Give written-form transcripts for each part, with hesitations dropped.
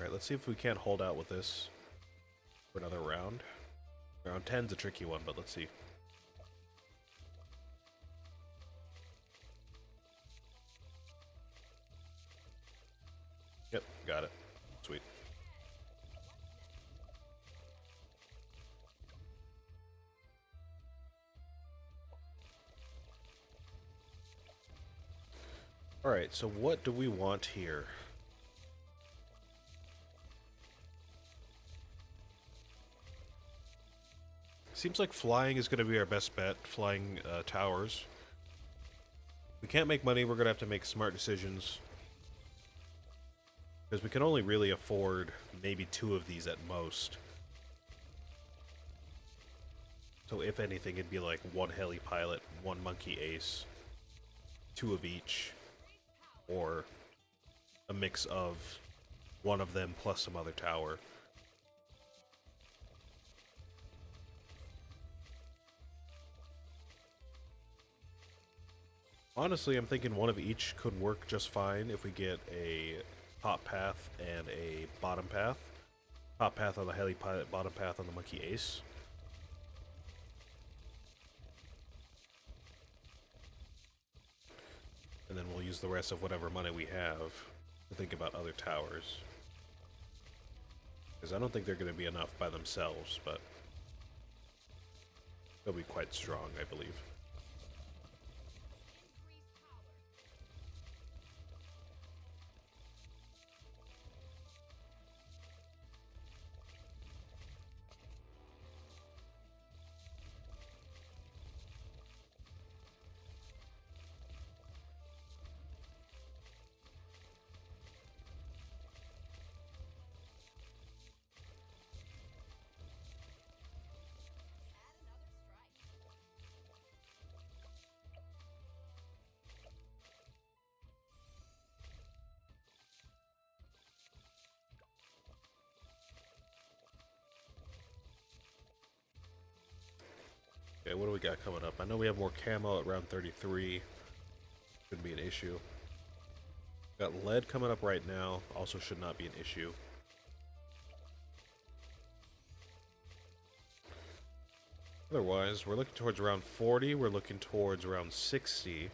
Alright, let's see if we can't hold out with this for another round. Round 10's a tricky one, but let's see. Yep, got it. Sweet. Alright, so what do we want here? Seems like flying is going to be our best bet, flying towers. We can't make money, we're going to have to make smart decisions. Because we can only really afford maybe 2 of these at most. So if anything, it'd be like 1 heli pilot, 1 monkey ace, 2 of each, or a mix of 1 of them plus some other tower. Honestly, I'm thinking 1 of each could work just fine if we get a top path and a bottom path. Top path on the heli pilot, bottom path on the monkey ace. And then we'll use the rest of whatever money we have to think about other towers. Because I don't think they're going to be enough by themselves, but they'll be quite strong, I believe. Okay, what do we got coming up? I know we have more camo at round 33. Shouldn't be an issue. Got lead coming up right now. Also should not be an issue. Otherwise, we're looking towards round 40. We're looking towards round 60.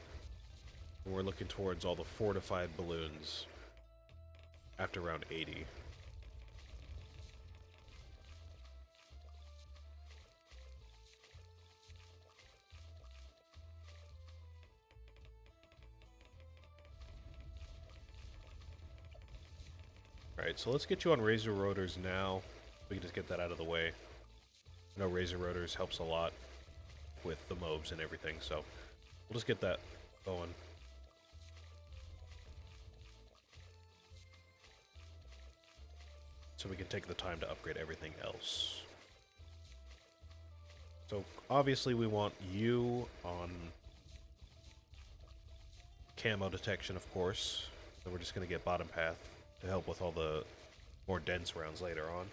And we're looking towards all the fortified balloons after round 80. Alright, so let's get you on Razor Rotors now. We can just get that out of the way. I know Razor Rotors helps a lot with the mobs and everything, so we'll just get that going. So we can take the time to upgrade everything else. So obviously we want you on camo detection, of course. So we're just going to get bottom path to help with all the more dense rounds later on.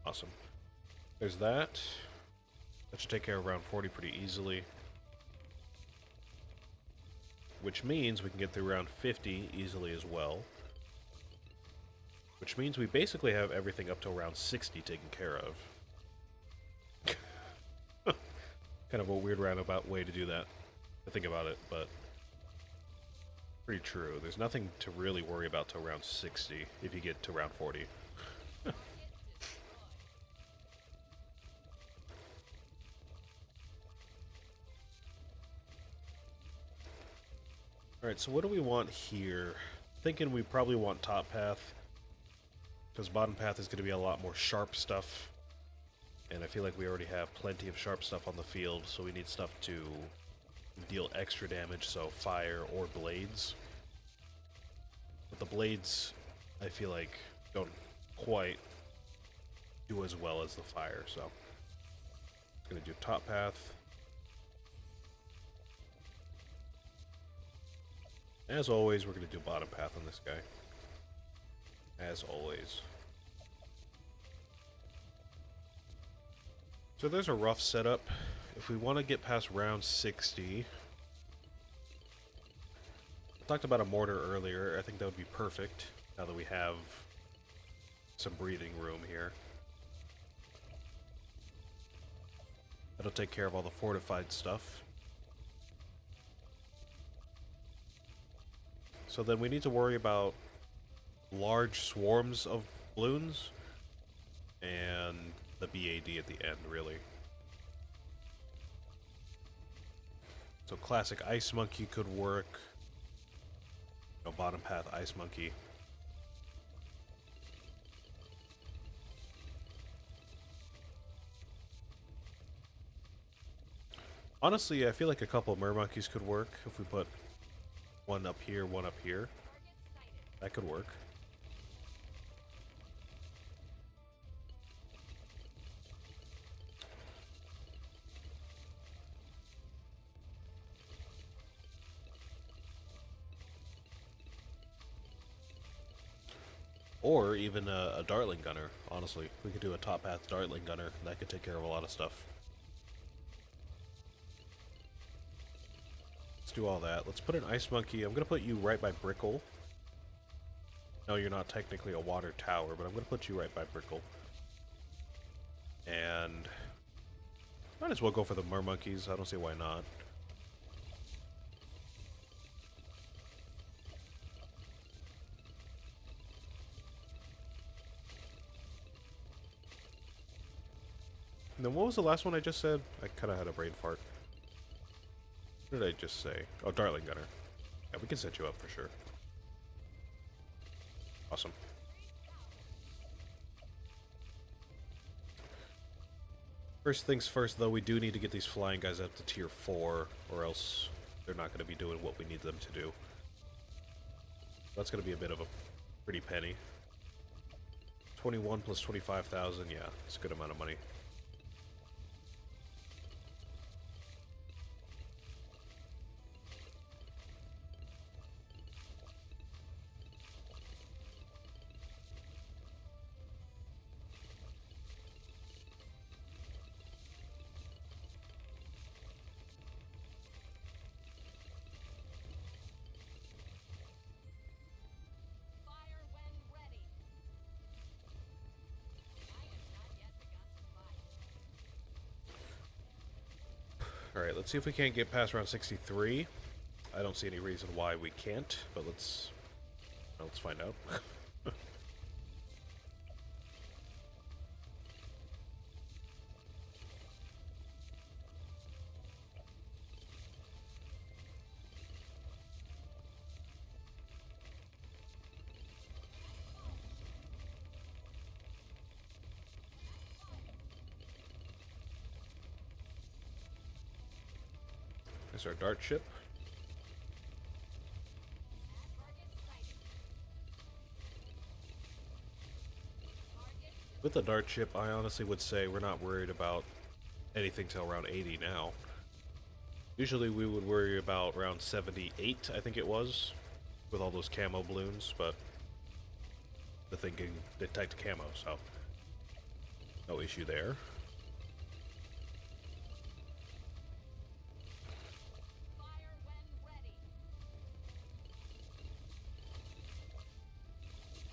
Awesome. There's that. That should take care of round 40 pretty easily. Which means we can get through round 50 easily as well. Which means we basically have everything up till round 60 taken care of. Kind of a weird roundabout way to do that, to think about it, but pretty true. There's nothing to really worry about till round 60 if you get to round 40. Alright, so what do we want here? Thinking we probably want top path, because bottom path is going to be a lot more sharp stuff, And I feel like we already have plenty of sharp stuff on the field, so we need stuff to deal extra damage, so fire or blades. But the blades, I feel like, don't quite do as well as the fire, so I'm gonna do top path. As always, we're gonna do bottom path on this guy. As always. So there's a rough setup. If we want to get past round 60, I talked about a mortar earlier. I think that would be perfect now that we have some breathing room here. That'll take care of all the fortified stuff. So then we need to worry about large swarms of Bloons and the BAD at the end, really. So classic Ice Monkey could work. No, bottom path Ice Monkey. Honestly, I feel like a couple of Mermonkeys could work if we put one up here, one up here. That could work. Or even a Dartling Gunner, honestly. We could do a top path Dartling Gunner. That could take care of a lot of stuff. Let's do all that. Let's put an Ice Monkey. I'm going to put you right by Brickle. No, you're not technically a water tower, but I'm going to put you right by Brickle. And might as well go for the Mermonkeys. I don't see why not. And then what was the last one I just said? I kind of had a brain fart. What did I just say? Oh, Dartling Gunner. Yeah, we can set you up for sure. Awesome. First things first, though, we do need to get these flying guys up to tier 4, or else they're not going to be doing what we need them to do. That's going to be a bit of a pretty penny. 21 plus 25,000, yeah, it's a good amount of money. Alright, let's see if we can't get past round 63. I don't see any reason why we can't, but let's find out. There's our dart ship. With the dart ship, I honestly would say we're not worried about anything till around 80 now. Usually we would worry about around 78, I think it was, with all those camo balloons, but the thing can detect camo, so no issue there.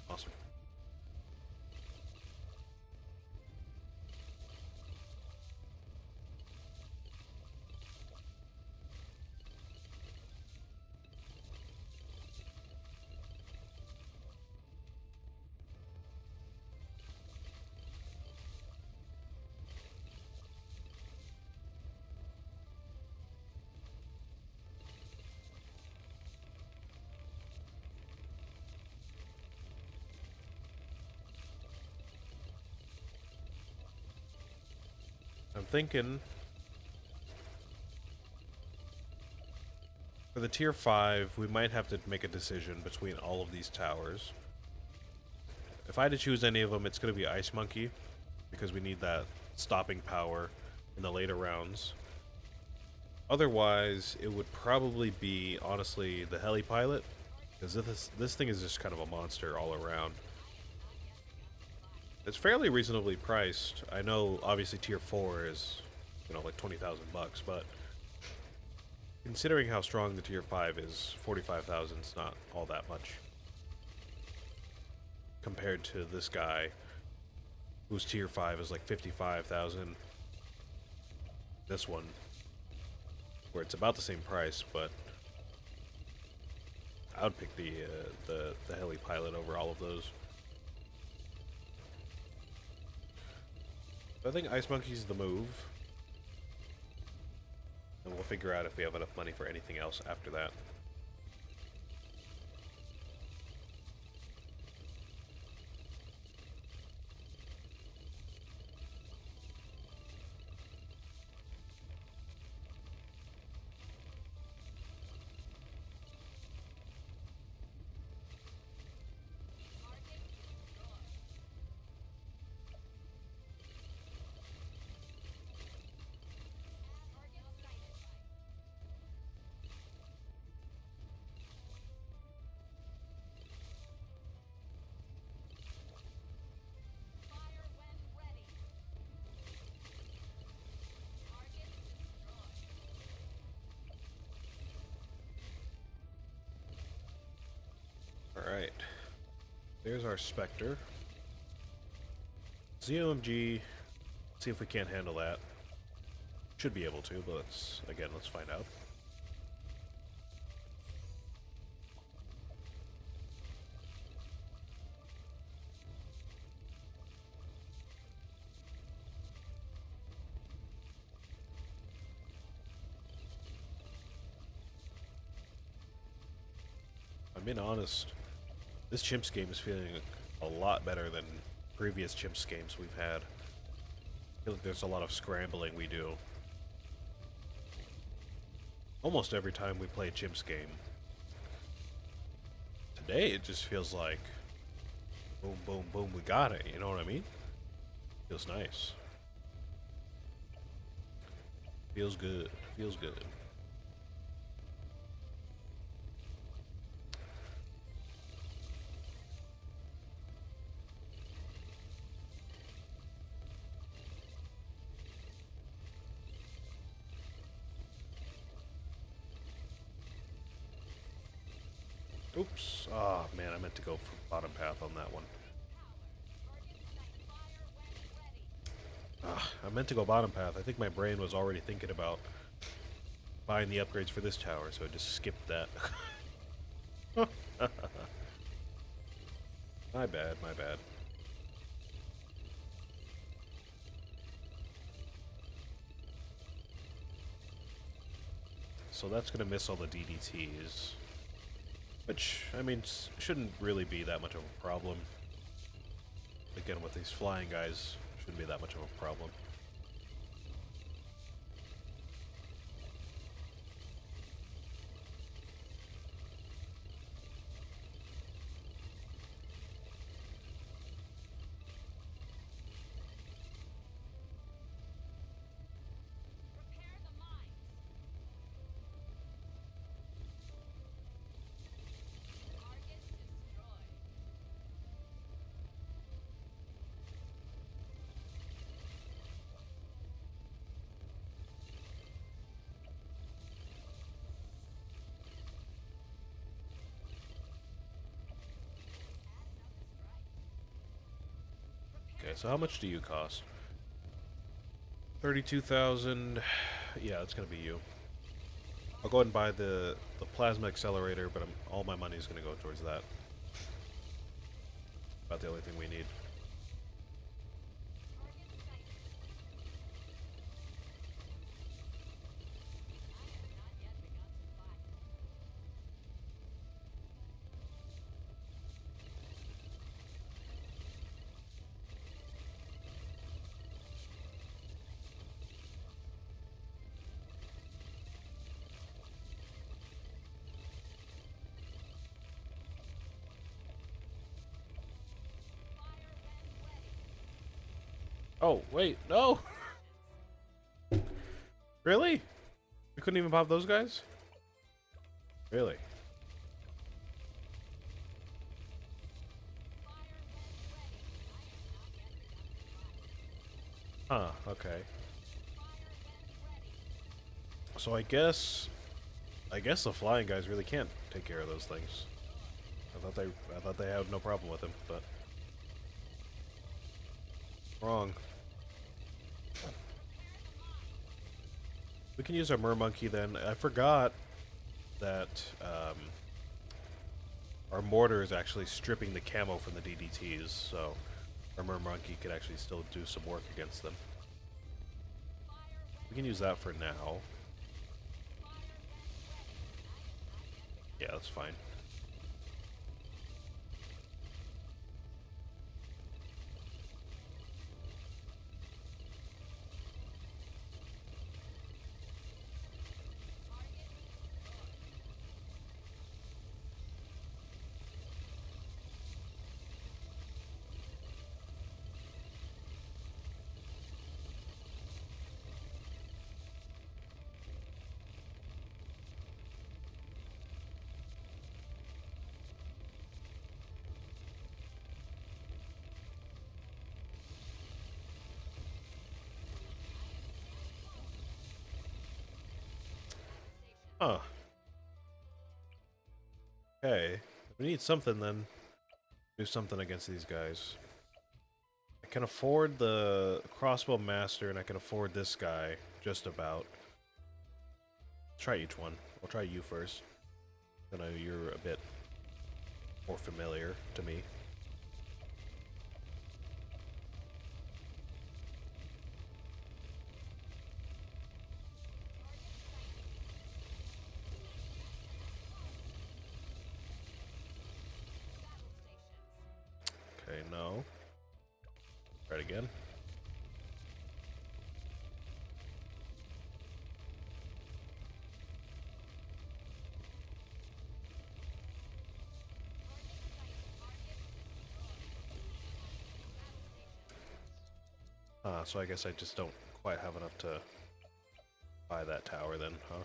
Awesome. I'm thinking for the tier 5, we might have to make a decision between all of these towers. If I had to choose any of them, it's going to be Ice Monkey, because we need that stopping power in the later rounds. Otherwise, it would probably be, honestly, the Heli Pilot, because this thing is just kind of a monster all around. It's fairly reasonably priced. I know, obviously, tier 4 is, you know, like 20,000 bucks, but considering how strong the tier 5 is, 45,000 is not all that much compared to this guy whose tier 5 is like 55,000. This one, where it's about the same price, but I would pick the Heli Pilot over all of those. I think Ice Monkey's the move. And we'll figure out if we have enough money for anything else after that. Alright. There's our Spectre. ZOMG, see if we can't handle that. Should be able to, but let's find out. I'm being honest, this Chimps game is feeling a lot better than previous Chimps games we've had. I feel like there's a lot of scrambling we do. Almost every time we play a Chimps game. Today it just feels like boom, boom, boom, we got it, you know what I mean? Feels nice. Feels good, feels good. Oops. Oh, man, I meant to go for bottom path on that one. I meant to go bottom path. I think my brain was already thinking about buying the upgrades for this tower, so I just skipped that. My bad, my bad. So that's going to miss all the DDTs. Which, I mean, shouldn't really be that much of a problem. Again, with these flying guys, shouldn't be that much of a problem. Okay, so how much do you cost? 32,000. Yeah, that's gonna be you. I'll go ahead and buy the plasma accelerator, but all my money is gonna go towards that. About the only thing we need. Oh, wait, no! Really? We couldn't even pop those guys? Really? Huh, okay. So I guess the flying guys really can't take care of those things. I thought they had no problem with him, but wrong. We can use our mermonkey then. I forgot that our mortar is actually stripping the camo from the DDTs, so our mermonkey could actually still do some work against them. We can use that for now. Yeah, that's fine. Huh. Okay. We need something then. Do something against these guys. I can afford the crossbow master and I can afford this guy, just about. Try each one. I'll try you first. I know you're a bit more familiar to me. Okay, no. Try it again. So I guess I just don't quite have enough to buy that tower then, huh?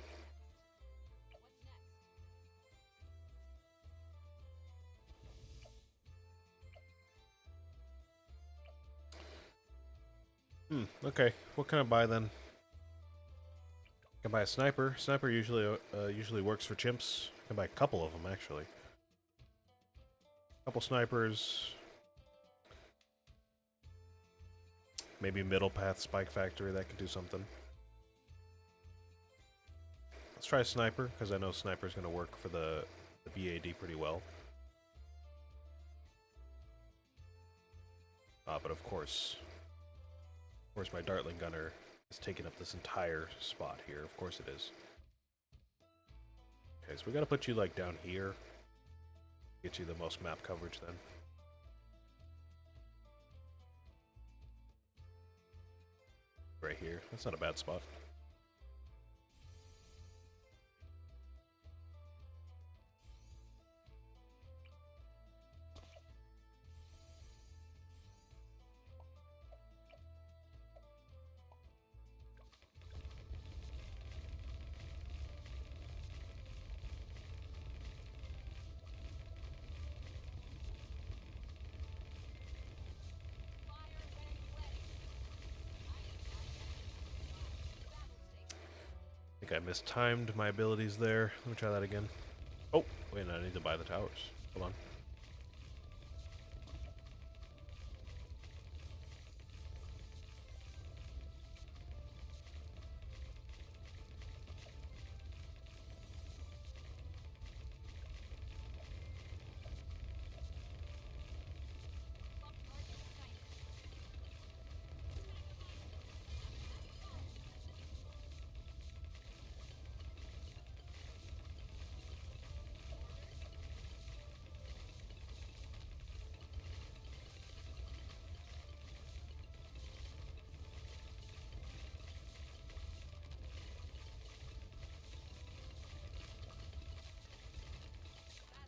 Okay. What can I buy then? I can buy a sniper. Sniper usually works for chimps. I can buy a couple of them, actually. Couple snipers. Maybe middle path spike factory, that could do something. Let's try sniper, because I know sniper's going to work for the BAD pretty well. But of course my Dartling Gunner is taking up this entire spot here. Of course it is. Okay, so we gotta put you like down here. Get you the most map coverage then. Right here. That's not a bad spot. I think I mistimed my abilities there. Let me try that again. Oh, wait, I need to buy the towers. Hold on.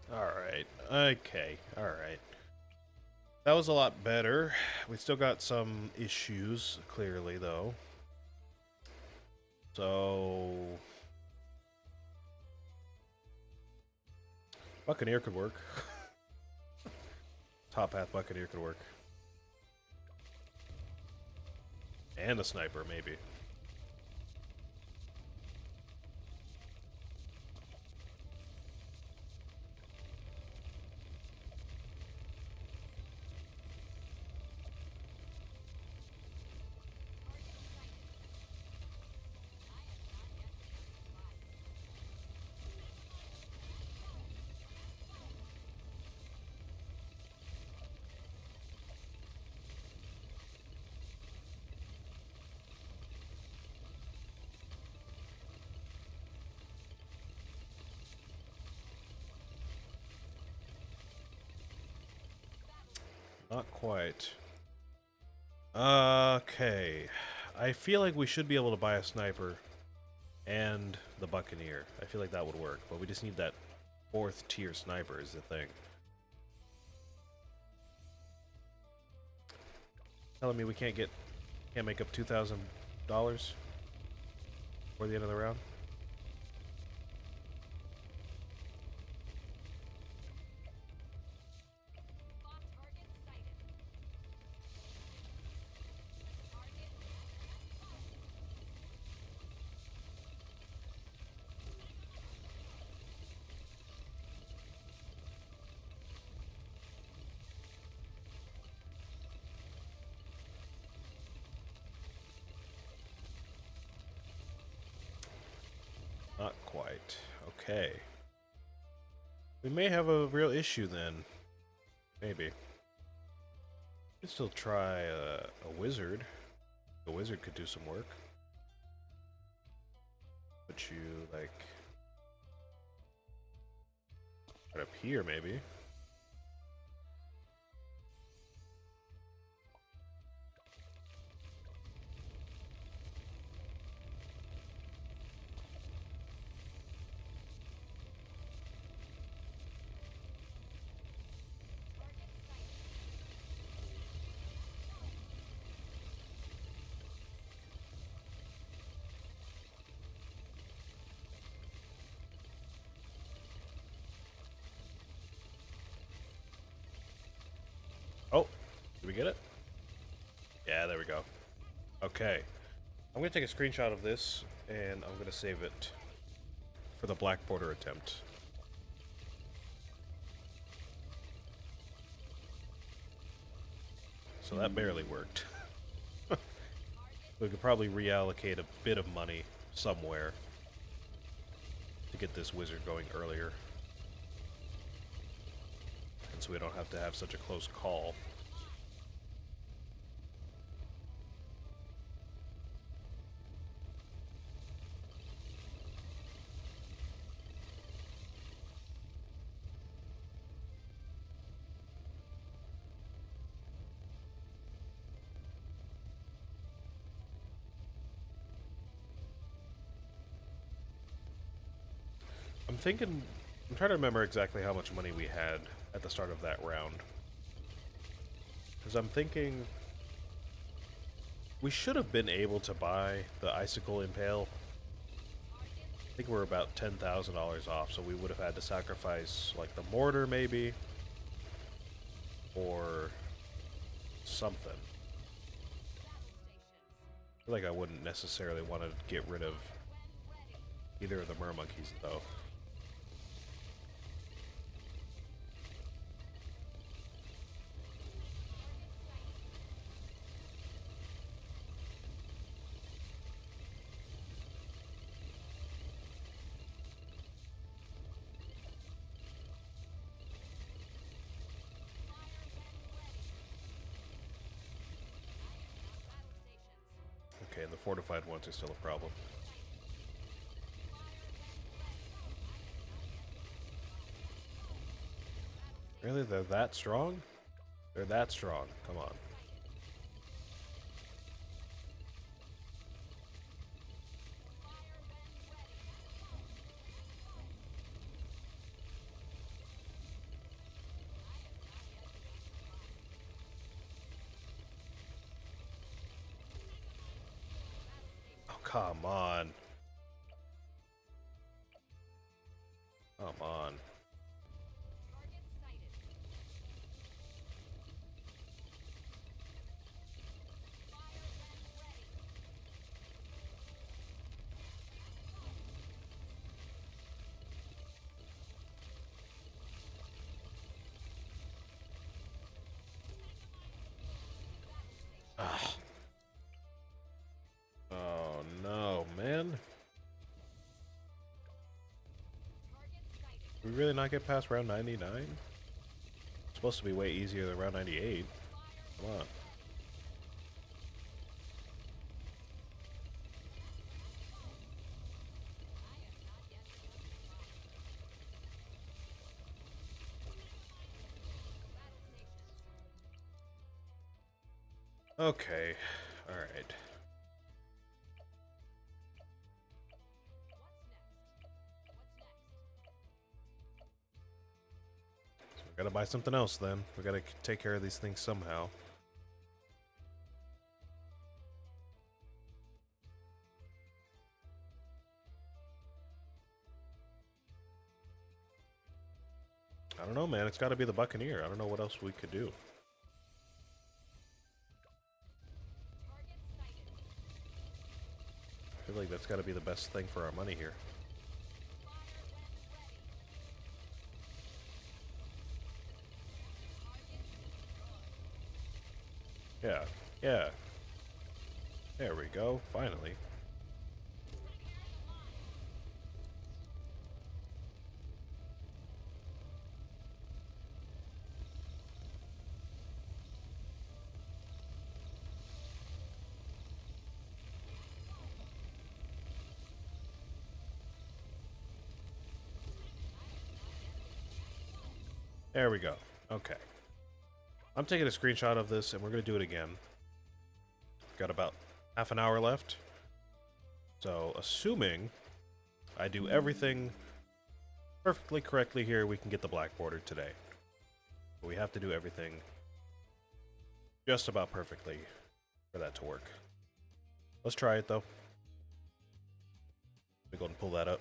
Alright. Okay. Alright. That was a lot better. We still got some issues, clearly, though. So... Buccaneer could work. Top path Buccaneer could work. And a sniper, maybe. Not quite. Okay. I feel like we should be able to buy a sniper and the Buccaneer. I feel like that would work, but we just need that 4th tier sniper is the thing. Telling me we can't make up $2,000 before the end of the round? Not quite. Okay. We may have a real issue then. Maybe. We could still try a wizard. A wizard could do some work. Put you, like... right up here, maybe. Oh, did we get it? Yeah, there we go. Okay. I'm going to take a screenshot of this, and I'm going to save it for the black border attempt. So that barely worked. We could probably reallocate a bit of money somewhere to get this wizard going earlier. And so we don't have to have such a close call. I'm trying to remember exactly how much money we had at the start of that round. Because I'm thinking we should have been able to buy the Icicle Impale. I think we're about $10,000 off, so we would have had to sacrifice like the mortar maybe, or something. I feel like I wouldn't necessarily want to get rid of either of the mermonkeys though. Okay, and the fortified ones are still a problem. Really? They're that strong? They're that strong. Come on. come on. Come on. Ah. Oh no, man. Did we really not get past round 99? It's supposed to be way easier than round 98. Come on. Okay. Alright. So we gotta buy something else then. We gotta take care of these things somehow. I don't know, man. It's gotta be the Buccaneer. I don't know what else we could do. I feel like that's gotta be the best thing for our money here. Yeah, yeah. There we go, finally. There we go. Okay. I'm taking a screenshot of this and we're gonna do it again. Got about half an hour left. So, assuming I do everything perfectly correctly here, we can get the black border today. But we have to do everything just about perfectly for that to work. Let's try it though. Let me go and pull that up.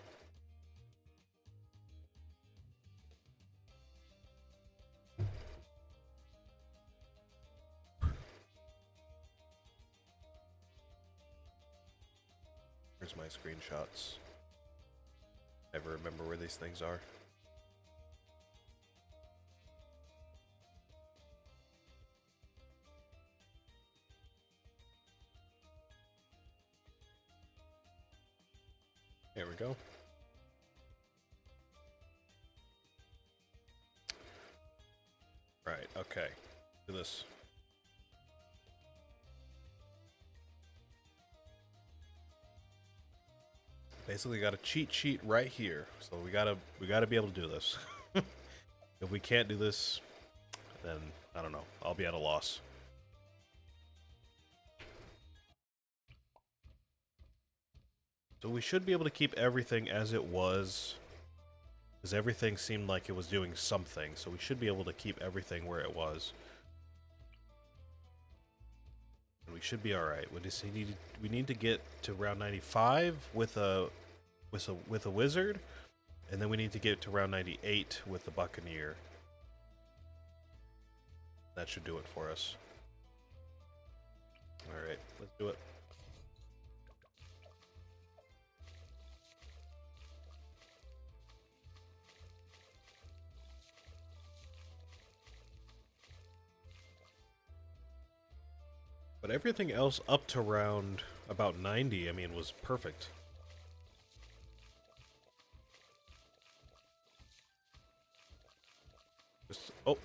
Here's my screenshots. Never remember where these things are. There we go. Right, okay. Do this. Basically got a cheat sheet right here. So we gotta be able to do this. If we can't do this, then I don't know. I'll be at a loss. So we should be able to keep everything as it was, because everything seemed like it was doing something, so we should be able to keep everything where it was. And we should be alright. We need to get to round 95 with a wizard, and then we need to get to round 98 with the Buccaneer. That should do it for us. Alright, let's do it. But everything else up to round about 90, I mean, was perfect. Just, oh,